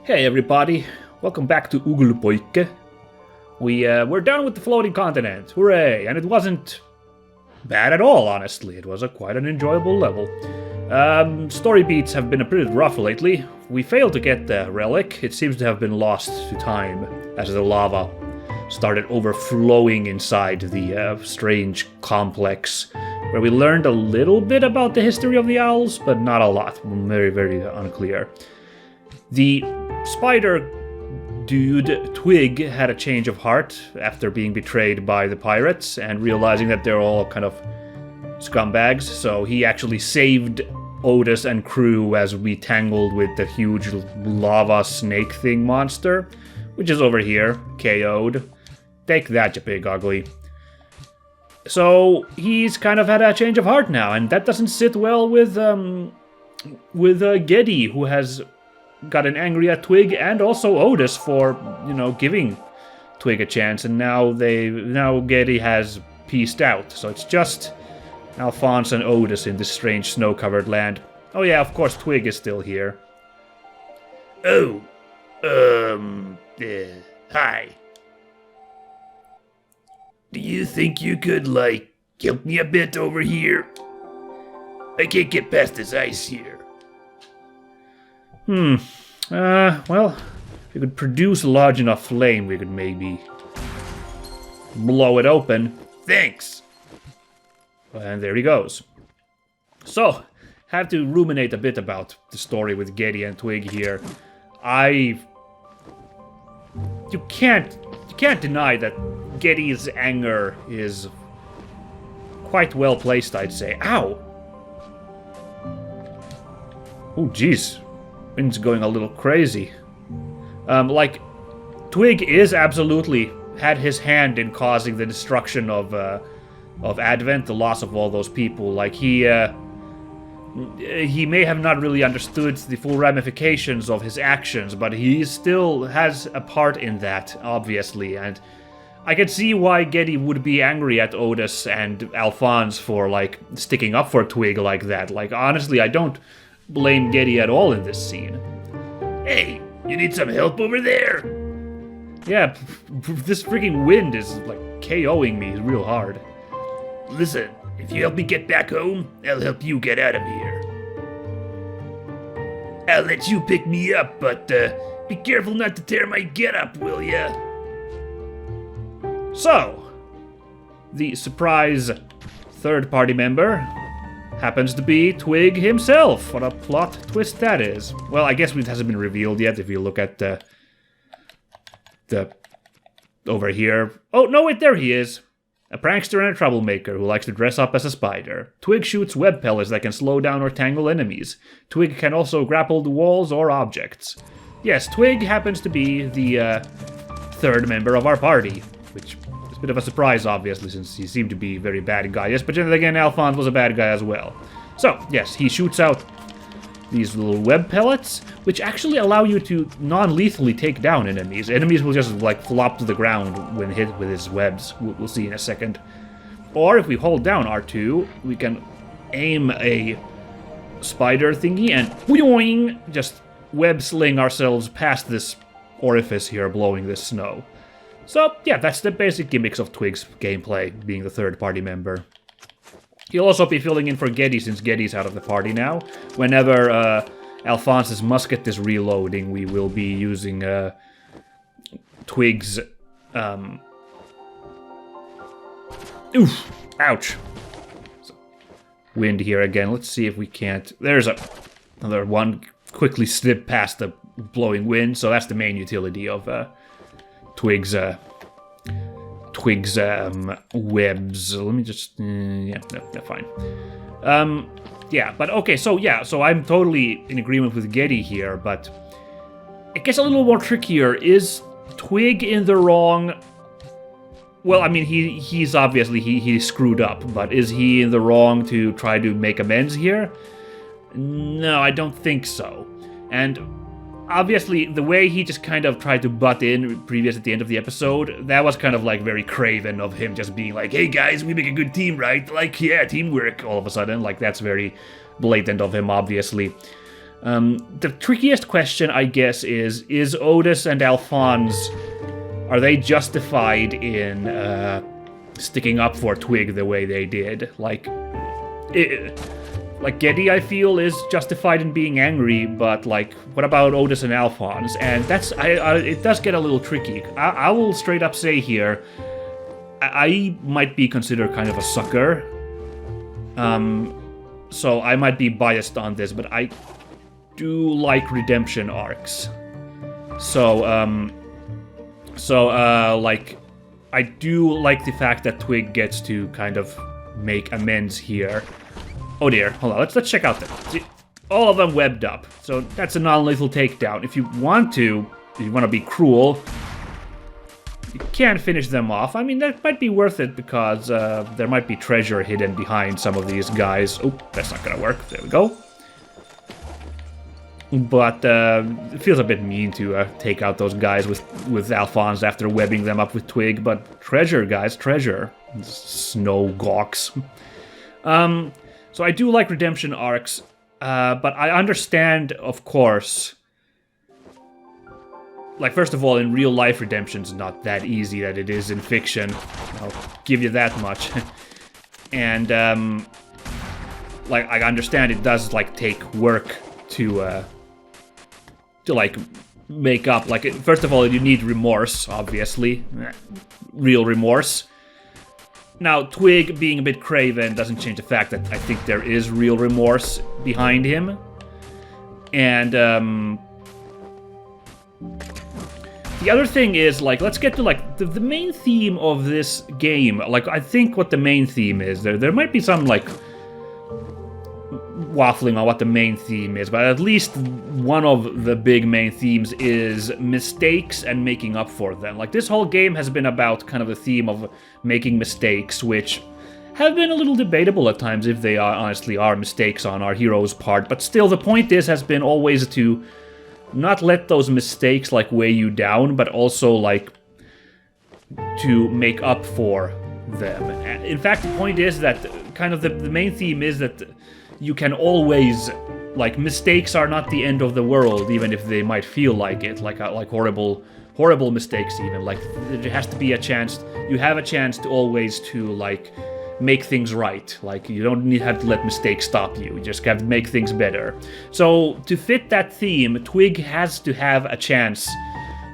Hey everybody, welcome back to Owlboy. We're done with the floating continent, hooray! And it wasn't bad at all, honestly. It was quite an enjoyable level. Story beats have been a bit rough lately. We failed to get the relic. It seems to have been lost to time as the lava started overflowing inside the strange complex, where we learned a little bit about the history of the owls, but not a lot. Very, very unclear. The spider dude, Twig, had a change of heart after being betrayed by the pirates and realizing that they're all kind of scumbags, so he actually saved Otus and crew as we tangled with the huge lava snake thing monster, which is over here, KO'd. Take that, you big ugly. So he's kind of had a change of heart now, and that doesn't sit well with Geddy, who has gotten angry at Twig and also Otus for, giving Twig a chance, and now Geddy has peaced out. So it's just Alphonse and Otus in this strange snow-covered land. Oh yeah, of course Twig is still here. Hi. Do you think you could, help me a bit over here? I can't get past this ice here. Well, if we could produce a large enough flame, we could maybe blow it open. Thanks. And there he goes. So, have to ruminate a bit about the story with Geddy and Twig here. You can't deny that Geddy's anger is quite well placed, I'd say. Ow! Oh, jeez. Wind's going a little crazy. Twig is absolutely had his hand in causing the destruction of Advent, the loss of all those people. He may have not really understood the full ramifications of his actions, but he still has a part in that, obviously, and I can see why Geddy would be angry at Otus and Alphonse for, sticking up for Twig like that. Honestly, I don't blame Geddy at all in this scene. Hey, you need some help over there? Yeah, this freaking wind is, KOing me real hard. Listen, if you help me get back home, I'll help you get out of here. I'll let you pick me up, but be careful not to tear my getup, will ya? So, the surprise third party member happens to be Twig himself. What a plot twist that is. Well, I guess it hasn't been revealed yet if you look at the over here. Oh, no, wait, there he is. A prankster and a troublemaker who likes to dress up as a spider. Twig shoots web pellets that can slow down or tangle enemies. Twig can also grapple the walls or objects. Yes, Twig happens to be the third member of our party, which is a bit of a surprise, obviously, since he seemed to be a very bad guy. Yes, but then again, Alphonse was a bad guy as well. So, yes, he shoots out these little web pellets, which actually allow you to non-lethally take down enemies. Enemies will just, flop to the ground when hit with his webs. We'll see in a second. Or if we hold down R2, we can aim a spider thingy and boing, just web sling ourselves past this orifice here, blowing this snow. So, yeah, that's the basic gimmicks of Twig's gameplay, being the third-party member. He'll also be filling in for Geddy, since Geddy's out of the party now. Whenever Alphonse's musket is reloading, we will be using Twig's... Oof! Ouch! So, wind here again. Let's see if we can't... There's another one. Quickly slip past the blowing wind, so that's the main utility of Twig's webs. Let me just... fine. So I'm totally in agreement with Geddy here, but it gets a little more trickier. Is Twig in the wrong? Well, I mean, he's obviously, he screwed up, but is he in the wrong to try to make amends here? No, I don't think so. And obviously, the way he just kind of tried to butt in previous at the end of the episode, that was kind of very Craven of him just being like, hey guys, we make a good team, right? Yeah, teamwork, all of a sudden. That's very blatant of him, obviously. The trickiest question, I guess, is Otus and Alphonse, are they justified in sticking up for Twig the way they did? Like Geddy, I feel, is justified in being angry, but like, what about Otus and Alphonse? And that's, it does get a little tricky. I will straight up say here, I might be considered kind of a sucker. So I might be biased on this, but I do like redemption arcs. So, like, I do like the fact that Twig gets to kind of make amends here. Oh dear, hold on, let's check out that. See, all of them webbed up, so that's a non-lethal takedown. If you want to be cruel, you can finish them off. I mean, that might be worth it because there might be treasure hidden behind some of these guys. Oh, that's not gonna work. There we go. But it feels a bit mean to take out those guys with Alphonse after webbing them up with Twig. But treasure, guys, treasure. Snow gawks. So I do like redemption arcs, but I understand, of course. Like, first of all, in real life, redemption's not that easy that it is in fiction. I'll give you that much. And, like, I understand it does, like, take work to like, make up. Like, first of all, you need remorse, obviously. Real remorse. Now, Twig being a bit craven doesn't change the fact that I think there is real remorse behind him. And, the other thing is, like, let's get to, like, the main theme of this game. Like, I think what the main theme is, there might be some, like, waffling on what the main theme is, but at least one of the big main themes is mistakes and making up for them. Like, this whole game has been about kind of the theme of making mistakes, which have been a little debatable at times if they honestly are mistakes on our hero's part, but still the point has been always to not let those mistakes, like, weigh you down, but also, like, to make up for them. In fact, the point is that kind of the main theme is that you can always, like, mistakes are not the end of the world, even if they might feel like it, like horrible mistakes even. Like, there has to be a chance, you have a chance to always to, like, make things right. Like, you don't have to let mistakes stop you, you just have to make things better. So, to fit that theme, Twig has to have a chance,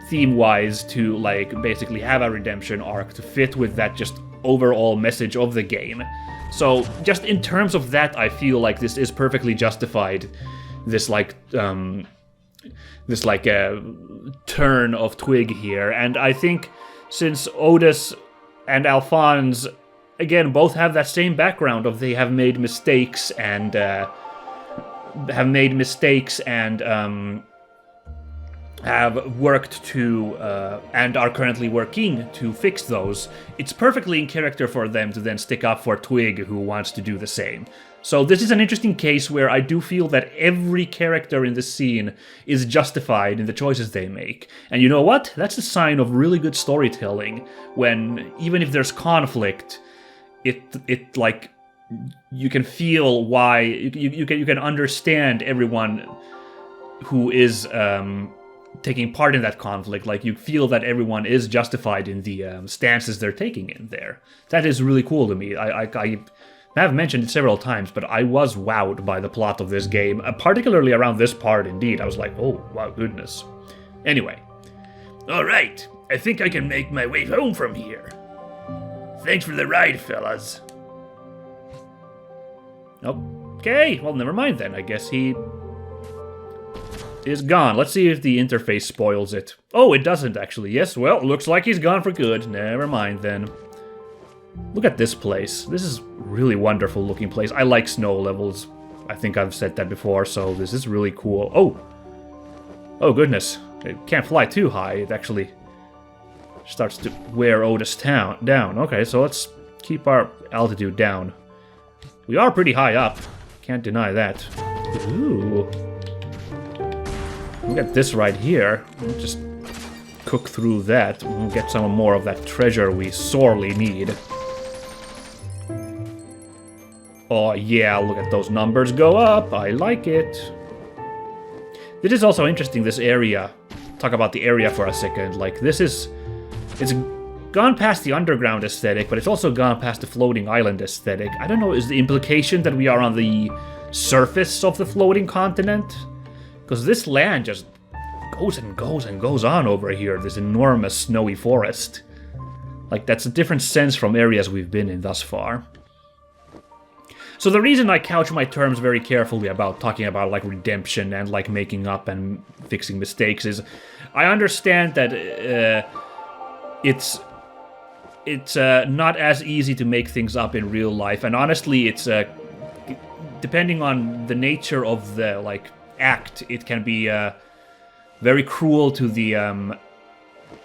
theme-wise, to, like, basically have a redemption arc to fit with that just overall message of the game. So, just in terms of that, I feel like this is perfectly justified, this, like, turn of Twig here. And I think since Otus and Alphonse, again, both have that same background of they have made mistakes and, have worked to, and are currently working to fix those, it's perfectly in character for them to then stick up for Twig, who wants to do the same. So this is an interesting case where I do feel that every character in the scene is justified in the choices they make. And you know what? That's a sign of really good storytelling, when, even if there's conflict, it like, you can feel why, you can understand everyone who is, taking part in that conflict. Like, you feel that everyone is justified in the stances they're taking in there. That is really cool to me. I have mentioned it several times, but I was wowed by the plot of this game, particularly around this part, indeed. I was like, oh, wow, goodness. Anyway. Alright, I think I can make my way home from here. Thanks for the ride, fellas. Okay, well, never mind then. I guess he is gone. Let's see if the interface spoils it. Oh, it doesn't actually. Yes, well, looks like he's gone for good. Never mind then. Look at this place. This is a really wonderful looking place. I like snow levels. I think I've said that before, so this is really cool. Oh goodness. It can't fly too high. It actually starts to wear Otus down. Okay, so let's keep our altitude down. We are pretty high up. Can't deny that. Ooh. Look at this right here. We'll just cook through that. We'll get some more of that treasure we sorely need. Oh yeah, look at those numbers go up. I like it. This is also interesting, this area. Talk about the area for a second. Like, it's gone past the underground aesthetic, but it's also gone past the floating island aesthetic. I don't know, is the implication that we are on the surface of the floating continent? Because this land just goes and goes and goes on over here, this enormous snowy forest. Like, that's a different sense from areas we've been in thus far. So the reason I couch my terms very carefully about talking about, like, redemption and, like, making up and fixing mistakes is I understand that it's not as easy to make things up in real life, and honestly, it's depending on the nature of the, like, act, it can be very cruel to the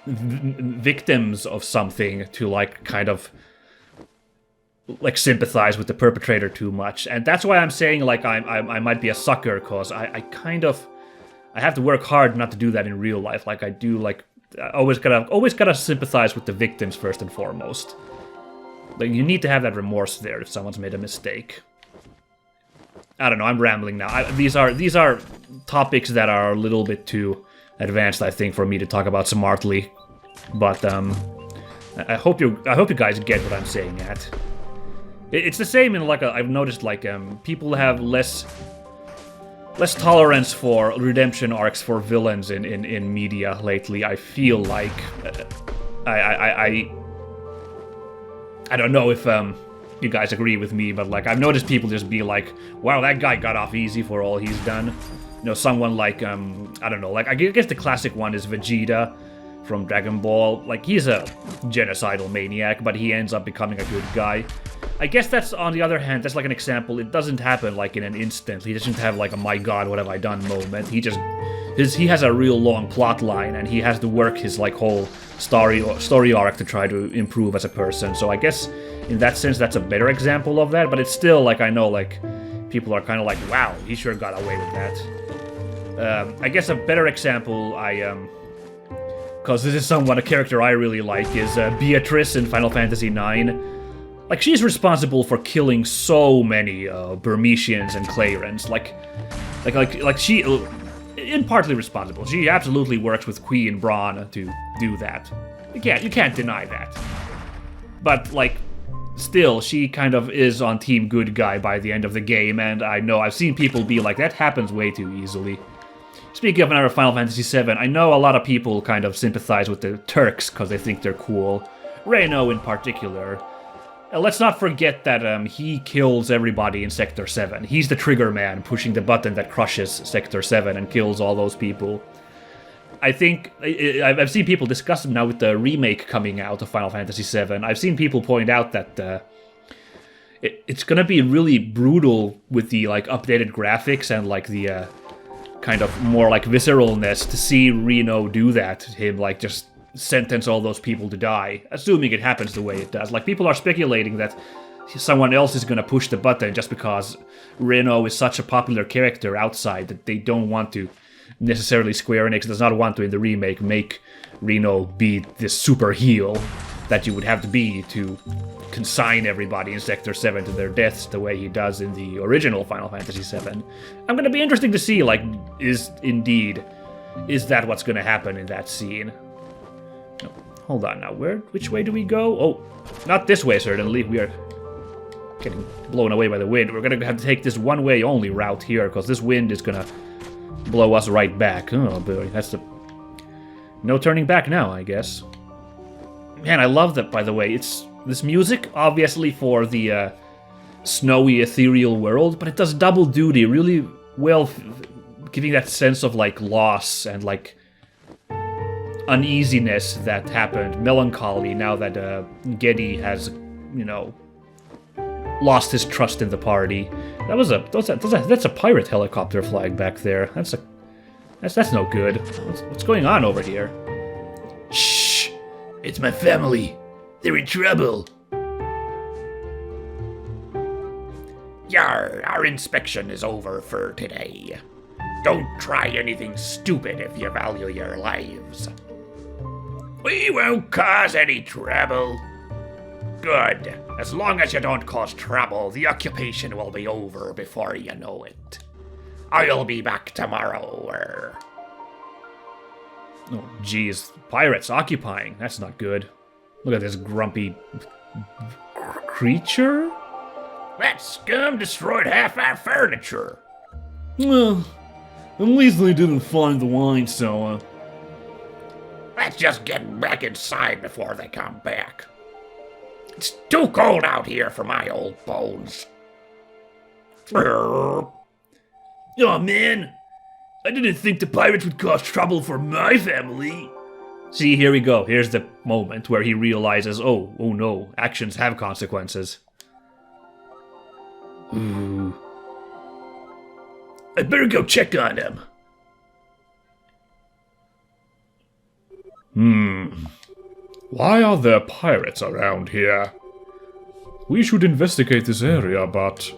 victims of something to, like, kind of, like, sympathize with the perpetrator too much. And that's why I'm saying, like, I might be a sucker, because I have to work hard not to do that in real life. Like, I do, like, always gotta sympathize with the victims first and foremost. Like, you need to have that remorse there if someone's made a mistake. I don't know, I'm rambling now. These are topics that are a little bit too advanced, I think, for me to talk about smartly. But I hope you guys get what I'm saying at. It's the same in, like, I've noticed, like, people have less tolerance for redemption arcs for villains in media lately. I feel like I don't know if you guys agree with me, but, like, I've noticed people just be like, wow, that guy got off easy for all he's done. You know, someone like I don't know, like, I guess the classic one is Vegeta from Dragon Ball. Like, he's a genocidal maniac, but he ends up becoming a good guy. I guess that's, on the other hand, that's like an example. It doesn't happen, like, in an instant. He doesn't have, like, a my god, what have I done moment. He has a real long plot line, and he has to work his, like, whole story arc to try to improve as a person. So I guess in that sense that's a better example of that, but it's still, like, I know, like, people are kind of like, wow, he sure got away with that. I guess a better example, because this is somewhat a character I really like, is Beatrice in Final Fantasy IX. Like, she's responsible for killing so many Burmesians and Clarence. Like she, in partly responsible. She absolutely works with Queen Braun to do that. You can't deny that. But, like, still, she kind of is on Team Good Guy by the end of the game, and I know I've seen people be like, that happens way too easily. Speaking of another Final Fantasy VII, I know a lot of people kind of sympathize with the Turks because they think they're cool. Reno in particular. Let's not forget that he kills everybody in Sector 7. He's the trigger man pushing the button that crushes Sector 7 and kills all those people. I think I've seen people discuss it now with the remake coming out of Final Fantasy VII. I've seen people point out that it's gonna be really brutal with the, like, updated graphics and, like, the kind of more, like, visceralness to see Reno do that. Him, like, just sentence all those people to die, assuming it happens the way it does. Like, people are speculating that someone else is gonna push the button just because Reno is such a popular character outside that they don't want to necessarily, Square Enix does not want to in the remake make Reno be this super heel that you would have to be to consign everybody in Sector 7 to their deaths the way he does in the original Final Fantasy VII. I'm gonna be interesting to see, like, is that what's gonna happen in that scene? Hold on now, which way do we go? Oh, not this way, certainly. We are getting blown away by the wind. We're gonna have to take this one-way only route here, because this wind is gonna blow us right back. Oh boy, that's the... No turning back now, I guess. Man, I love that, by the way. It's this music, obviously, for the snowy, ethereal world, but it does double duty really well, giving that sense of, like, loss and, like, uneasiness that happened, melancholy, now that Geddy has, you know, lost his trust in the party. That's a pirate helicopter flying back there. That's no good. What's going on over here? Shh! It's my family. They're in trouble. Yar, our inspection is over for today. Don't try anything stupid if you value your lives. We won't cause any trouble. Good. As long as you don't cause trouble, the occupation will be over before you know it. I'll be back tomorrow. Oh, geez. Pirates occupying. That's not good. Look at this grumpy creature. That scum destroyed half our furniture. Well, at least they didn't find the wine cellar. Let's just get back inside before they come back. It's too cold out here for my old bones. Oh man, I didn't think the pirates would cause trouble for my family. See, here we go. Here's the moment where he realizes, oh no, actions have consequences. Ooh. I better go check on them. Why are there pirates around here? We should investigate this area, but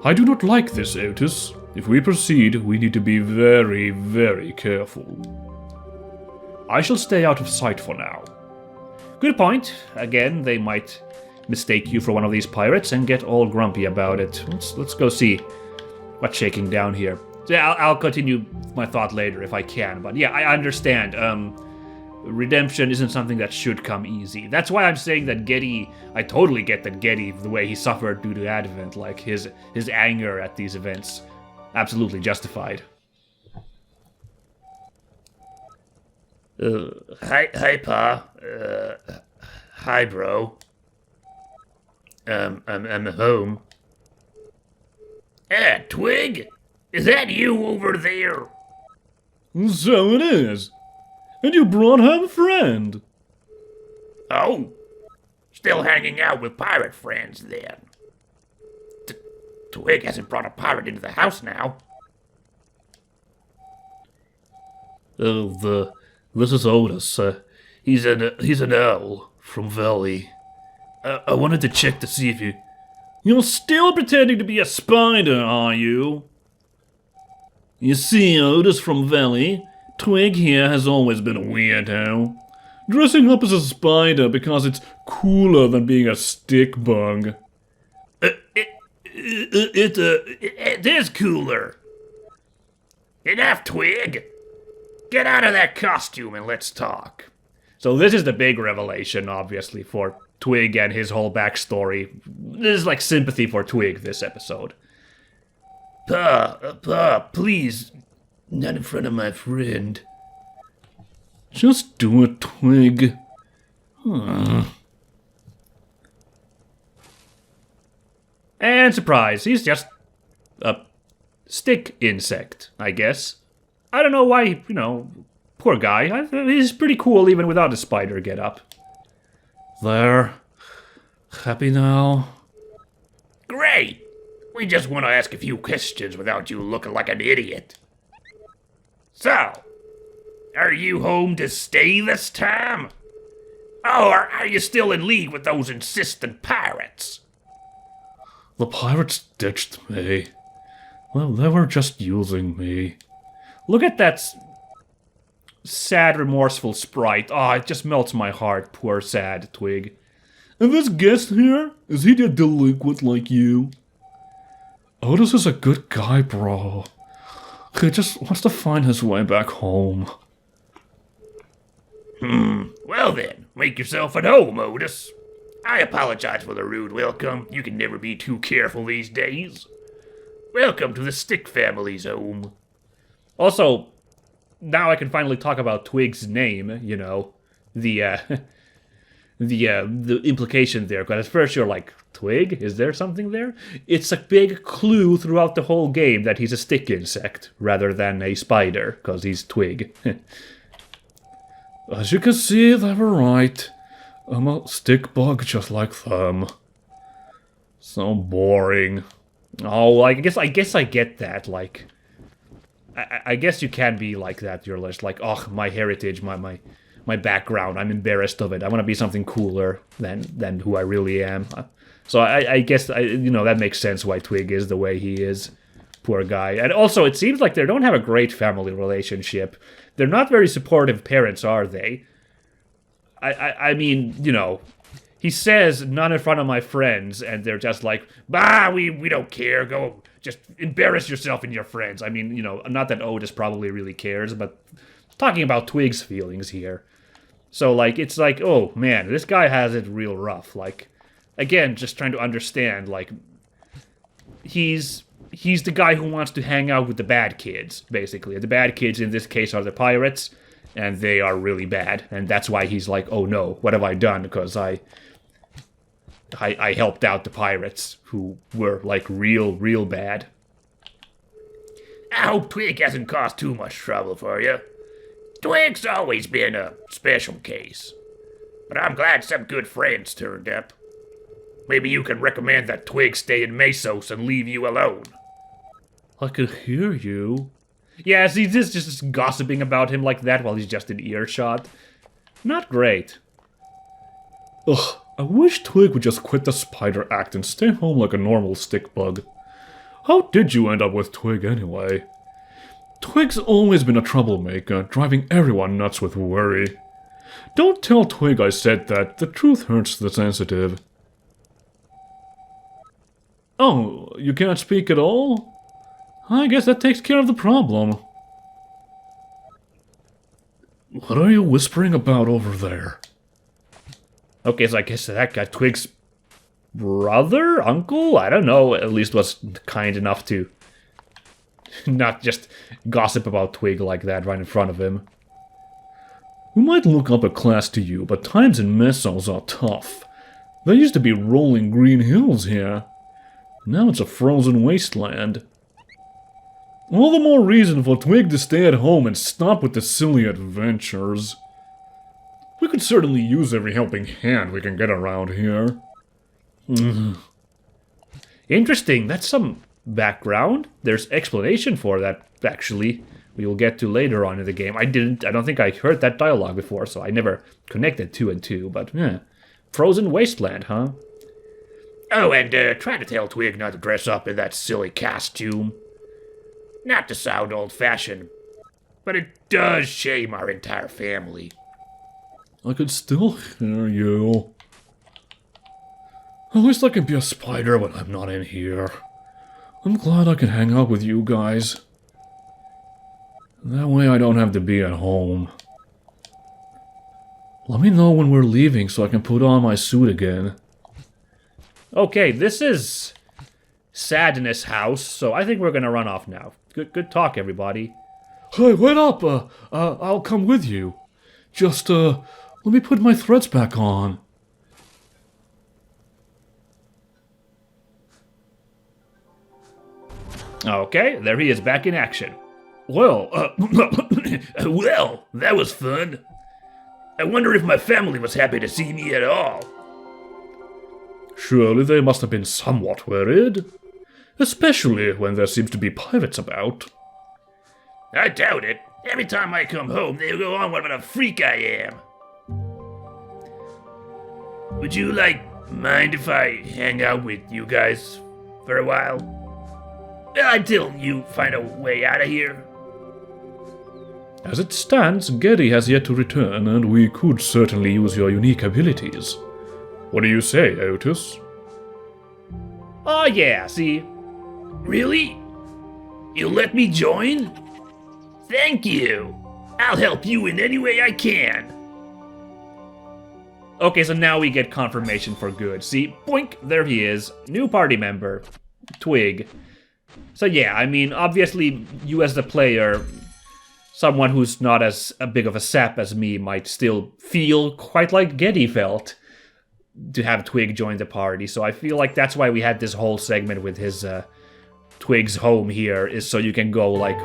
I do not like this, Otus. If we proceed, we need to be very, very careful. I shall stay out of sight for now. Good point. Again, they might mistake you for one of these pirates and get all grumpy about it. Let's go see what's shaking down here. Yeah, I'll continue my thought later if I can, but yeah, I understand. Redemption isn't something that should come easy. That's why I'm saying that Geddy, I totally get that Geddy, the way he suffered due to Advent, like his anger at these events, absolutely justified. Hi, Pa. Hi, bro. I'm home. Twig? Is that you over there? So it is. And you brought home a friend. Oh, still hanging out with pirate friends then. Twig hasn't brought a pirate into the house now. This is Otus. He's an owl from Valley. I wanted to check to see if you're still pretending to be a spider, are you? You see, Otus from Valley, Twig here has always been a weirdo. Dressing up as a spider because it's cooler than being a stick bug. It is cooler. Enough, Twig. Get out of that costume and let's talk. So this is the big revelation, obviously, for Twig and his whole backstory. This is like sympathy for Twig, this episode. Pa, please. Not in front of my friend. Just do it, Twig. And surprise, he's just a stick insect, I guess. I don't know why, poor guy. He's pretty cool even without a spider getup. There. Happy now? Great. We just want to ask a few questions without you looking like an idiot. So, are you home to stay this time? Or are you still in league with those insistent pirates? The pirates ditched me. Well, they were just using me. Look at that sad, remorseful sprite. Oh, it just melts my heart. Poor, sad Twig. And this guest here, is he a delinquent like you? Otus is a good guy, bro. He just wants to find his way back home. Well then, make yourself at home, Otus. I apologize for the rude welcome. You can never be too careful these days. Welcome to the Stick family's home. Also, now I can finally talk about Twig's name, the implication there, because at first you're like, Twig? Is there something there? It's a big clue throughout the whole game that he's a stick insect, rather than a spider, because he's Twig. As you can see, they were right. I'm a stick bug just like them. So boring. Oh, I guess I get that, like... I guess you can be like that. You're just like, oh, my heritage, my background. I'm embarrassed of it. I want to be something cooler than who I really am. So I guess that makes sense why Twig is the way he is. Poor guy. And also, it seems like they don't have a great family relationship. They're not very supportive parents, are they? I mean, he says, "None in front of my friends," and they're just like, "Bah, we don't care. Go, just embarrass yourself and your friends." I mean, not that Otus probably really cares, but talking about Twig's feelings here. So, like, it's like, oh, man, this guy has it real rough. Like, again, just trying to understand, like, he's the guy who wants to hang out with the bad kids, basically. The bad kids in this case are the pirates, and they are really bad. And that's why he's like, oh no, what have I done? Because I helped out the pirates, who were, like, real bad. I hope Twig hasn't caused too much trouble for you. Twig's always been a special case. But I'm glad some good friends turned up. Maybe you can recommend that Twig stay in Mesos and leave you alone. I could hear you. Yeah, see, this just gossiping about him like that while he's just in earshot. Not great. Ugh, I wish Twig would just quit the spider act and stay home like a normal stick bug. How did you end up with Twig anyway? Twig's always been a troublemaker, driving everyone nuts with worry. Don't tell Twig I said that. The truth hurts the sensitive. Oh, you can't speak at all? I guess that takes care of the problem. What are you whispering about over there? Okay, so I guess that guy Twig's brother? Uncle? I don't know. At least was kind enough to not just gossip about Twig like that right in front of him. We might look up a class to you, but times in Mesos are tough. There used to be rolling green hills here. Now it's a frozen wasteland. All the more reason for Twig to stay at home and stop with the silly adventures. We could certainly use every helping hand we can get around here. Interesting, that's some background. There's explanation for that, actually. We will get to later on in the game. I don't think I heard that dialogue before, so I never connected two and two, but yeah. Frozen wasteland, huh? Oh, and try to tell Twig not to dress up in that silly costume. Not to sound old-fashioned, but it does shame our entire family. I could still hear you. At least I can be a spider when I'm not in here. I'm glad I can hang out with you guys. That way I don't have to be at home. Let me know when we're leaving so I can put on my suit again. Okay, this is Sadness House, so I think we're gonna run off now. Good talk, everybody. Hey, wait up! I'll come with you. Just, let me put my threads back on. Okay, there he is back in action. Well, well, that was fun. I wonder if my family was happy to see me at all. Surely they must have been somewhat worried. Especially when there seems to be pirates about. I doubt it. Every time I come home, they go on what a freak I am. Would you, mind if I hang out with you guys for a while? Until you find a way out of here? As it stands, Geddy has yet to return, and we could certainly use your unique abilities. What do you say, Otus? Oh yeah, see? Really? You'll let me join? Thank you! I'll help you in any way I can! Okay, so now we get confirmation for good. See, boink, there he is. New party member. Twig. So yeah, I mean, obviously, you as the player, someone who's not as big of a sap as me might still feel quite like Geddy felt to have Twig join the party. So I feel like that's why we had this whole segment with his Twig's home here, is so you can go like,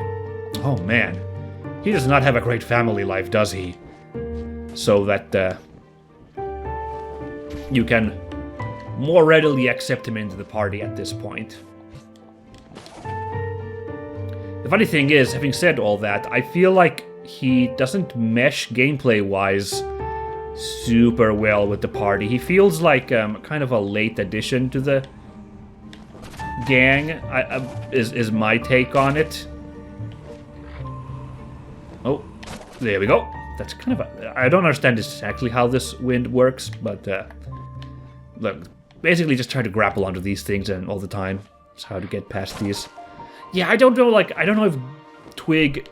oh man, he does not have a great family life, does he? So that you can more readily accept him into the party at this point. The funny thing is, having said all that, I feel like he doesn't mesh gameplay-wise super well with the party. He feels like kind of a late addition to the gang, is my take on it. Oh, there we go. That's kind of a... I don't understand exactly how this wind works, but look, basically just try to grapple onto these things and all the time. That's how to get past these. Yeah, I don't know, like, I don't know if Twig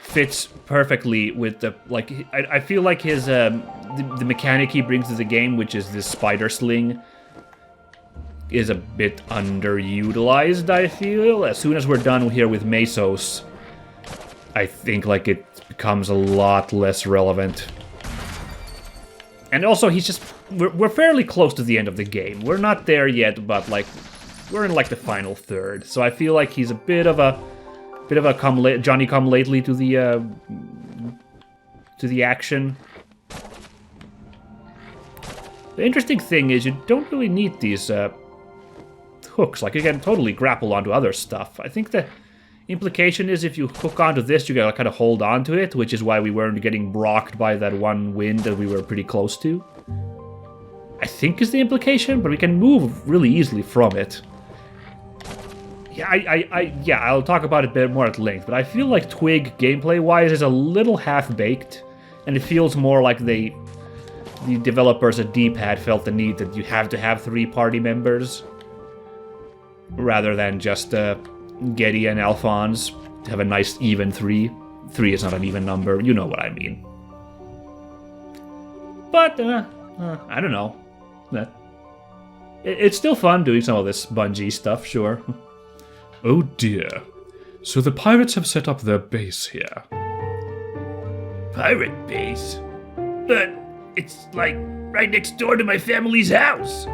fits perfectly with the, like, I feel like his, the mechanic he brings to the game, which is this spider sling, is a bit underutilized, I feel. As soon as we're done here with Mesos, I think, like, it becomes a lot less relevant. And also, he's just, we're fairly close to the end of the game. We're not there yet, but, like, we're in, like, the final third. So I feel like he's a bit of a Johnny come lately to the action. The interesting thing is you don't really need these hooks. Like, you can totally grapple onto other stuff. I think the implication is if you hook onto this, you gotta kind of hold on to it, which is why we weren't getting brocked by that one wind that we were pretty close to. I think is the implication, but we can move really easily from it. Yeah, I'll talk about it a bit more at length, but I feel like Twig, gameplay-wise, is a little half-baked, and it feels more like the developers at D-Pad felt the need that you have to have 3 party members, rather than just Geddy and Alphonse have a nice even 3. 3 is not an even number, you know what I mean. But, I don't know. It's still fun doing some of this Bungie stuff, sure. Oh dear. So the pirates have set up their base here. Pirate base? But it's like right next door to my family's house.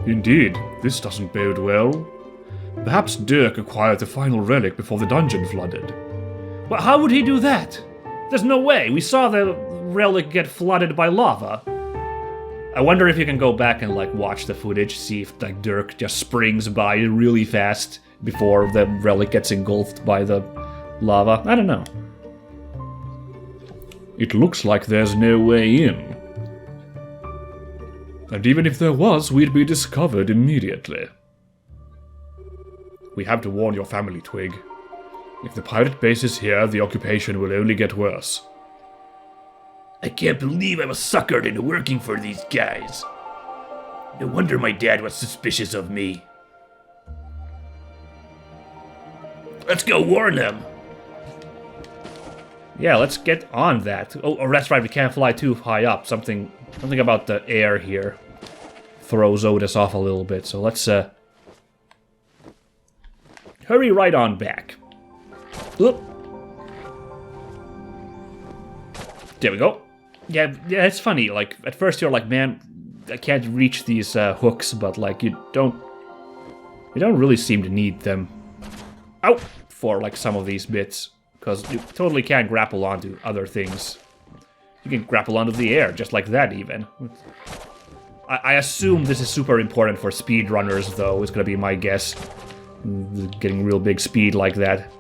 Indeed, this doesn't bode well. Perhaps Dirk acquired the final relic before the dungeon flooded. Well, how would he do that? There's no way. We saw the relic get flooded by lava. I wonder if you can go back and, like, watch the footage, see if, like, Dirk just springs by really fast before the relic gets engulfed by the lava. I don't know. It looks like there's no way in. And even if there was, we'd be discovered immediately. We have to warn your family, Twig. If the pirate base is here, the occupation will only get worse. I can't believe I was suckered into working for these guys. No wonder my dad was suspicious of me. Let's go warn them. Yeah, let's get on that. Oh, that's right, we can't fly too high up. Something about the air here throws Otus off a little bit, so let's hurry right on back. Oop. There we go. Yeah, it's funny, like, at first you're like, man, I can't reach these hooks, but, like, you don't really seem to need them. Ow! For, like, some of these bits, because you totally can grapple onto other things. You can grapple onto the air, just like that, even. I assume this is super important for speedrunners, though, is gonna be my guess. Getting real big speed like that.